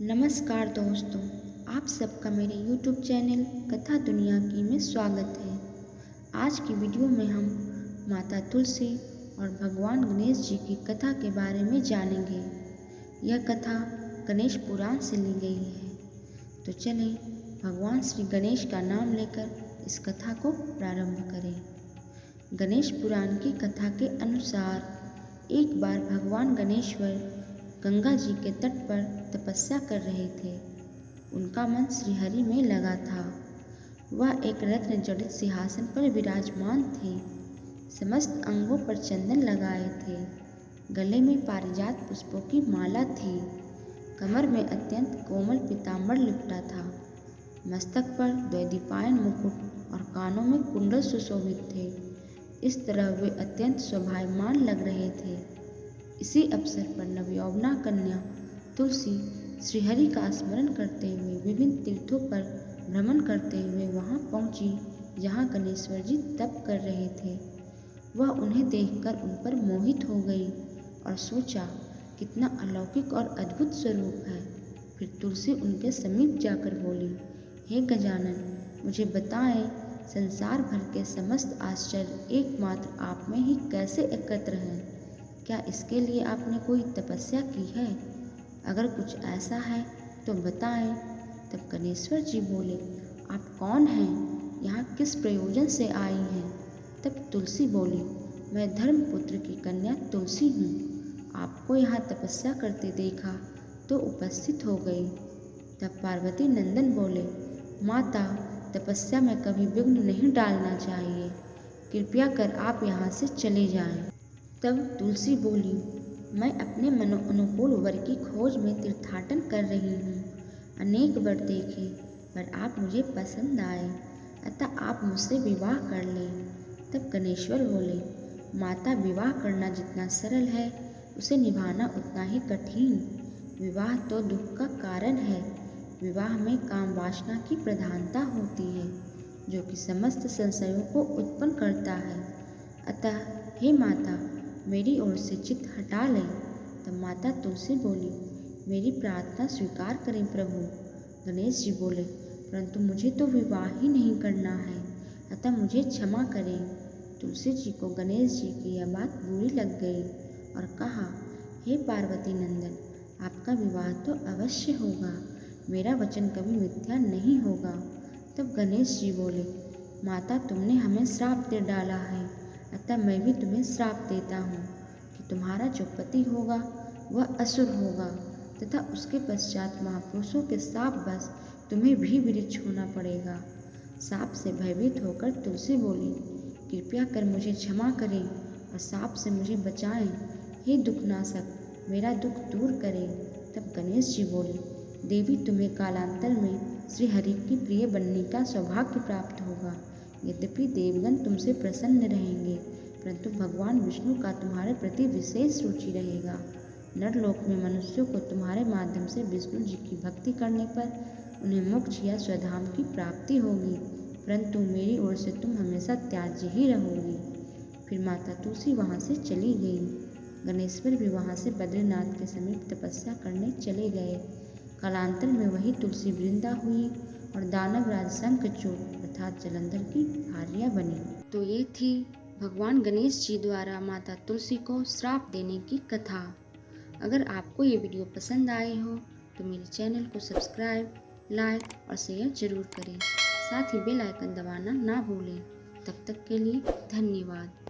नमस्कार दोस्तों, आप सबका मेरे YouTube चैनल कथा दुनिया की में स्वागत है। आज की वीडियो में हम माता तुलसी और भगवान गणेश जी की कथा के बारे में जानेंगे। यह कथा गणेश पुराण से ली गई है। तो चलें भगवान श्री गणेश का नाम लेकर इस कथा को प्रारंभ करें। गणेश पुराण की कथा के अनुसार एक बार भगवान गणेश्वर गंगा जी के तट पर तपस्या कर रहे थे। उनका मन श्रीहरि में लगा था। वह एक रत्न जड़ित सिंहासन पर विराजमान थे। समस्त अंगों पर चंदन लगाए थे। गले में पारिजात पुष्पों की माला थी। कमर में अत्यंत कोमल पीताम्बर लिपटा था। मस्तक पर द्वैदीपायन मुकुट और कानों में कुंडल सुशोभित थे। इस तरह वे अत्यंत शोभायमान लग रहे थे। इसी अवसर पर नवयौवना कन्या तुलसी श्रीहरि का स्मरण करते हुए विभिन्न तीर्थों पर भ्रमण करते हुए वहां पहुंची जहां गणेश्वर जी तप कर रहे थे। वह उन्हें देखकर उन पर मोहित हो गई और सोचा कितना अलौकिक और अद्भुत स्वरूप है। फिर तुलसी उनके समीप जाकर बोली, हे गजानन, मुझे बताएं, संसार भर के समस्त आश्चर्य एकमात्र आप में ही कैसे एकत्र हैं? क्या इसके लिए आपने कोई तपस्या की है? अगर कुछ ऐसा है तो बताएं। तब गणेश्वर जी बोले, आप कौन हैं? यहाँ किस प्रयोजन से आई हैं? तब तुलसी बोली, मैं धर्मपुत्र की कन्या तुलसी हूँ। आपको यहाँ तपस्या करते देखा तो उपस्थित हो गई। तब पार्वती नंदन बोले, माता, तपस्या में कभी विघ्न नहीं डालना चाहिए। कृपया कर आप यहाँ से चले जाएं। तब तुलसी बोली, मैं अपने मनो अनुकूल वर की खोज में तीर्थाटन कर रही हूँ। अनेक वर देखे पर आप मुझे पसंद आए, अतः आप मुझसे विवाह कर लें। तब गणेश्वर बोले, माता, विवाह करना जितना सरल है उसे निभाना उतना ही कठिन। विवाह तो दुख का कारण है। विवाह में काम वासना की प्रधानता होती है जो कि समस्त संशयों को उत्पन्न करता है। अतः हे माता, मेरी ओर से चित्त हटा लें। तब माता तुलसी बोली, मेरी प्रार्थना स्वीकार करें प्रभु। गणेश जी बोले, परंतु मुझे तो विवाह ही नहीं करना है, अतः मुझे क्षमा करें। तुलसी जी को गणेश जी की यह बात बुरी लग गई और कहा, हे पार्वती नंदन, आपका विवाह तो अवश्य होगा। मेरा वचन कभी मिथ्या नहीं होगा। तब गणेश जी बोले, माता, तुमने हमें श्राप दे डाला है, अतः मैं भी तुम्हें श्राप देता हूँ कि तुम्हारा जो पति होगा वह असुर होगा तथा उसके पश्चात महापुरुषों के शाप बस तुम्हें भी विरक्ष होना पड़ेगा। शाप से भयभीत होकर तुलसी बोली, कृपया कर मुझे क्षमा करें और शाप से मुझे बचाएं। हे दुखनाशक, मेरा दुख दूर करें। तब गणेश जी बोले, देवी, तुम्हें कालांतर में श्रीहरि की प्रिय बनने का सौभाग्य प्राप्त होगा। यद्यपि देवगण तुमसे प्रसन्न रहेंगे, परंतु भगवान विष्णु का तुम्हारे प्रति विशेष रुचि रहेगा। नरलोक में मनुष्यों को तुम्हारे माध्यम से विष्णु जी की भक्ति करने पर उन्हें मोक्ष या स्वधाम की प्राप्ति होगी, परंतु मेरी ओर से तुम हमेशा त्याज्य ही रहोगी। फिर माता तुलसी वहाँ से चली गई। गणेश्वर भी वहाँ से बद्रीनाथ के समीप तपस्या करने चले गए। कालांतर में वही तुलसी वृंदा हुई और दानवराज शंखचूड़ अर्थात जलंधर की भार्या बनी। तो ये थी भगवान गणेश जी द्वारा माता तुलसी को श्राप देने की कथा। अगर आपको ये वीडियो पसंद आई हो तो मेरे चैनल को सब्सक्राइब, लाइक और शेयर जरूर करें। साथ ही बेल आइकन दबाना ना भूलें। तब तक के लिए धन्यवाद।